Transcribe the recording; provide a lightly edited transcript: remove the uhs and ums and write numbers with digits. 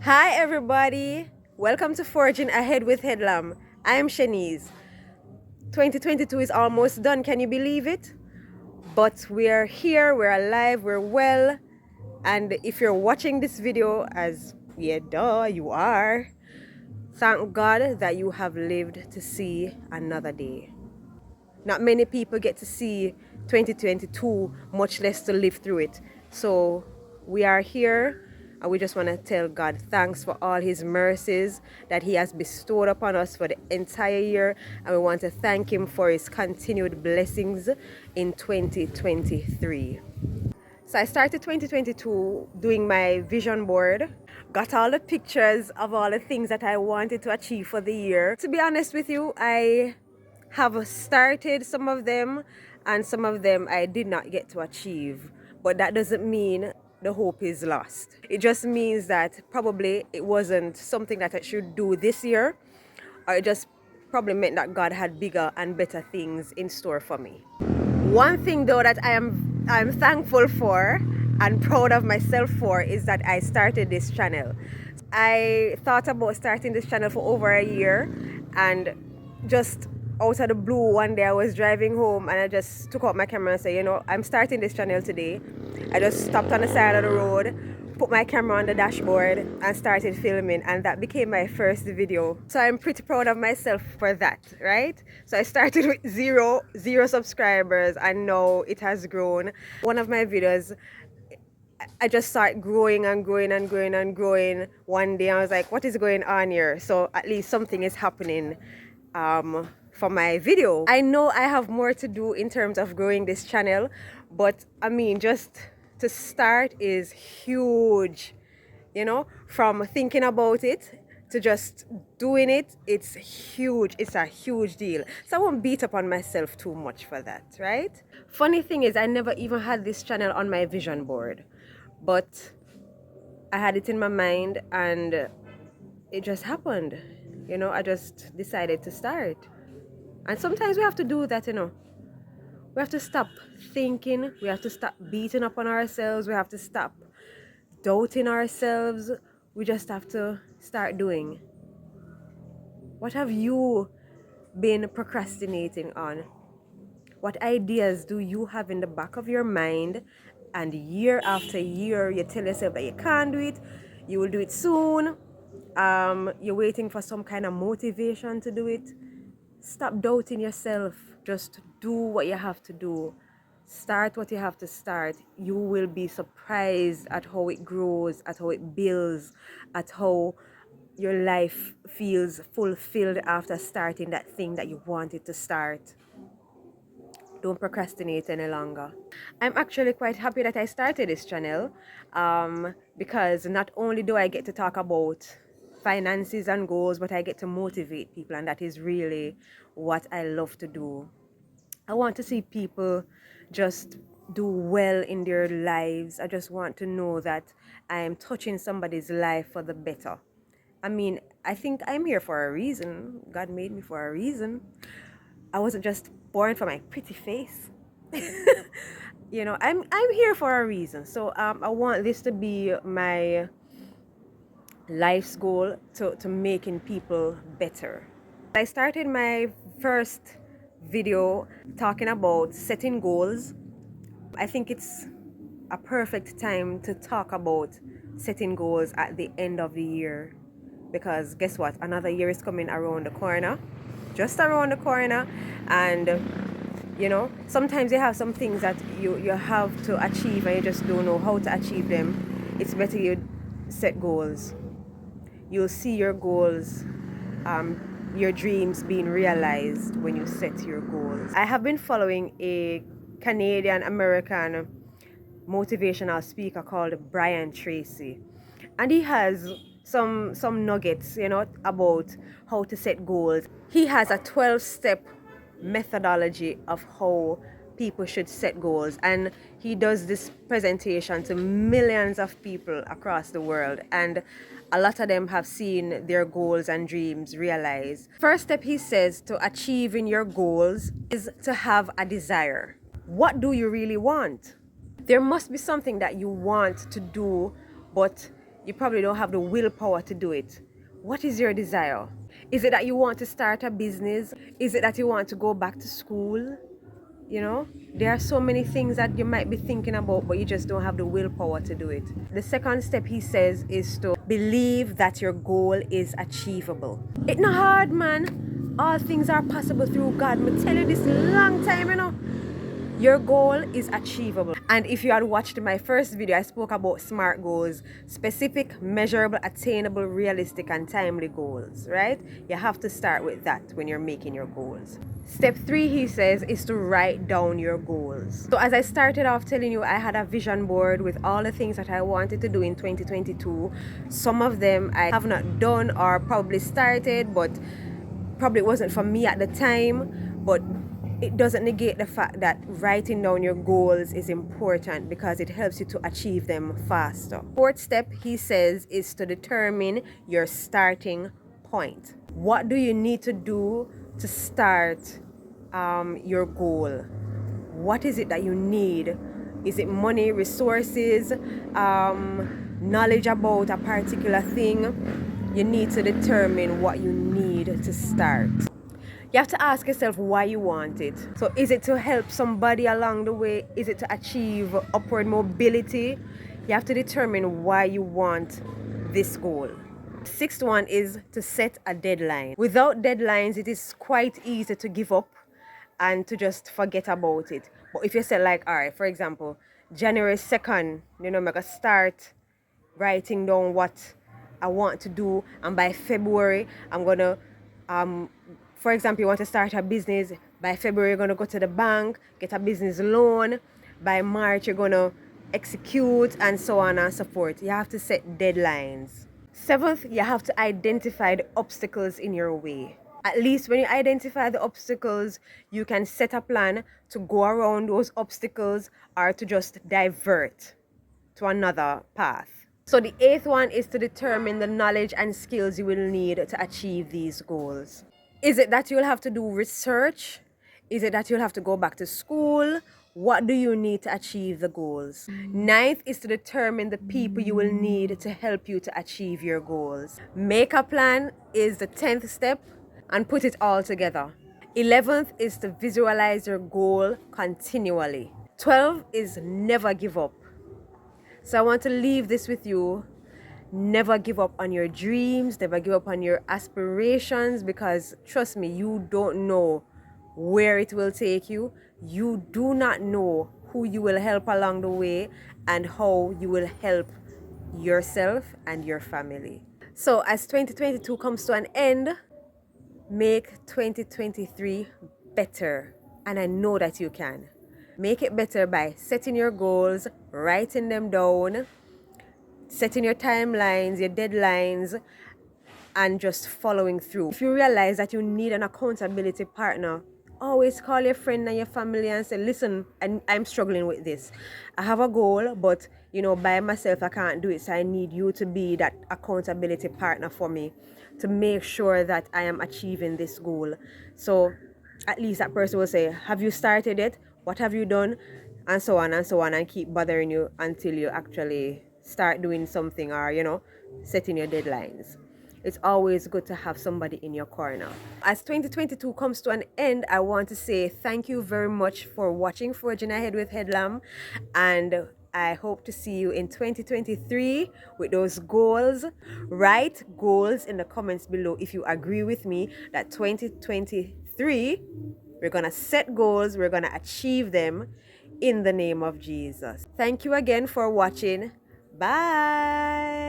Hi everybody, welcome to Forging Ahead with Headlam. I am Shanice. 2022 is almost done, can you believe it? But we are here, we're alive, we're well, and if you're watching this video, as yeah, duh, you are, thank God that you have lived to see another day. Not many people get to see 2022, much less to live through it. So we are here and we just want to tell God thanks for all his mercies that he has bestowed upon us for the entire year. And we want to thank him for his continued blessings in 2023. So I started 2022 doing my vision board, got all the pictures of all the things that I wanted to achieve for the year. To be honest with you, I have started some of them and some of them I did not get to achieve. But that doesn't mean the hope is lost. It just means that probably it wasn't something that I should do this year, or it just probably meant that God had bigger and better things in store for me. One thing though that I'm thankful for and proud of myself for is that I started this channel. I thought about starting this channel for over a year, and just out of the blue one day I was driving home and I just took out my camera and said, I'm starting this channel today. I just stopped on the side of the road, put my camera on the dashboard and started filming, and that became my first video. So I'm pretty proud of myself for that, right? So I started with zero subscribers and now it has grown. One of my videos, I just started growing and growing and growing and growing. One day I was like, what is going on here? So at least something is happening for my video. I know I have more to do in terms of growing this channel, but I mean, just to start is huge. From thinking about it to just doing it, it's huge. It's a huge deal. So I won't beat up on myself too much for that, right? Funny thing is, I never even had this channel on my vision board, but I had it in my mind and it just happened. I just decided to start. And sometimes we have to do that. We have to stop thinking, we have to stop beating up on ourselves, we have to stop doubting ourselves. We just have to start doing. What have you been procrastinating on? What ideas do you have in the back of your mind, and year after year you tell yourself that you can't do it, you will do it soon, you're waiting for some kind of motivation to do it? Stop doubting yourself. Just do what you have to do. Start what you have to start. You will be surprised at how it grows, at how it builds, at how your life feels fulfilled after starting that thing that you wanted to start. Don't procrastinate any longer. I'm actually quite happy that I started this channel because not only do I get to talk about finances and goals, but I get to motivate people, and that is really what I love to do. I want to see people just do well in their lives. I just want to know that I am touching somebody's life for the better. I mean, I think I'm here for a reason. God made me for a reason. I wasn't just born for my pretty face. I'm here for a reason. So I want this to be my life's goal, to making people better. I started my first video talking about setting goals. I think it's a perfect time to talk about setting goals at the end of the year, because guess what, another year is coming around the corner, just around the corner. And sometimes you have some things that you have to achieve and you just don't know how to achieve them. It's better you set goals. You'll see your goals, your dreams being realized when you set your goals. I have been following a Canadian American motivational speaker called Brian Tracy, and he has some nuggets about how to set goals. He has a 12-step methodology of how people should set goals, and he does this presentation to millions of people across the world, and a lot of them have seen their goals and dreams realized. First step, he says, to achieving your goals is to have a desire. What do you really want? There must be something that you want to do, but you probably don't have the willpower to do it. What is your desire? Is it that you want to start a business? Is it that you want to go back to school? You know, there are so many things that you might be thinking about, but you just don't have the willpower to do it. The second step, he says, is to believe that your goal is achievable. It's not hard, man. All things are possible through God. I'm telling you this long time, you know. Your goal is achievable. And if you had watched my first video, I spoke about SMART goals: specific, measurable, attainable, realistic, and timely goals, right? You have to start with that when you're making your goals. Step 3, he says, is to write down your goals. So as I started off telling you, I had a vision board with all the things that I wanted to do in 2022. Some of them I have not done or probably started, but probably it wasn't for me at the time. But it doesn't negate the fact that writing down your goals is important because it helps you to achieve them faster. Fourth step, he says, is to determine your starting point. What do you need to do to start your goal? What is it that you need? Is it money, resources, knowledge about a particular thing? You need to determine what you need to start. You have to ask yourself why you want it. So is it to help somebody along the way? Is it to achieve upward mobility? You have to determine why you want this goal. Sixth one is to set a deadline. Without deadlines, it is quite easy to give up and to just forget about it. But if you say like, all right, for example, January 2nd, I'm gonna start writing down what I want to do, and by February, I'm gonna for example, you want to start a business. By February, you're going to go to the bank, get a business loan. By March, you're going to execute, and so on and so forth. You have to set deadlines. Seventh, you have to identify the obstacles in your way. At least when you identify the obstacles, you can set a plan to go around those obstacles or to just divert to another path. So the eighth one is to determine the knowledge and skills you will need to achieve these goals. Is it that you'll have to do research? Is it that you'll have to go back to school? What do you need to achieve the goals? Ninth is to determine the people you will need to help you to achieve your goals. Make a plan is the 10th step, and put it all together. 11th is to visualize your goal continually. 12 is never give up. So I want to leave this with you. Never give up on your dreams, never give up on your aspirations, because trust me, you don't know where it will take you. You do not know who you will help along the way and how you will help yourself and your family. So as 2022 comes to an end, make 2023 better, and I know that you can. Make it better by setting your goals, writing them down, setting your timelines, your deadlines, and just following through. If you realize that you need an accountability partner, always call your friend and your family and say, listen, I'm struggling with this. I have a goal, but by myself I can't do it. So I need you to be that accountability partner for me to make sure that I am achieving this goal. So at least that person will say, have you started it? What have you done? And so on and so on, and keep bothering you until you actually start doing something or, setting your deadlines. It's always good to have somebody in your corner. As 2022 comes to an end, I want to say thank you very much for watching Forging Ahead with Headlam, and I hope to see you in 2023 with those goals. Write goals in the comments below if you agree with me that 2023, we're going to set goals, we're going to achieve them in the name of Jesus. Thank you again for watching. Bye.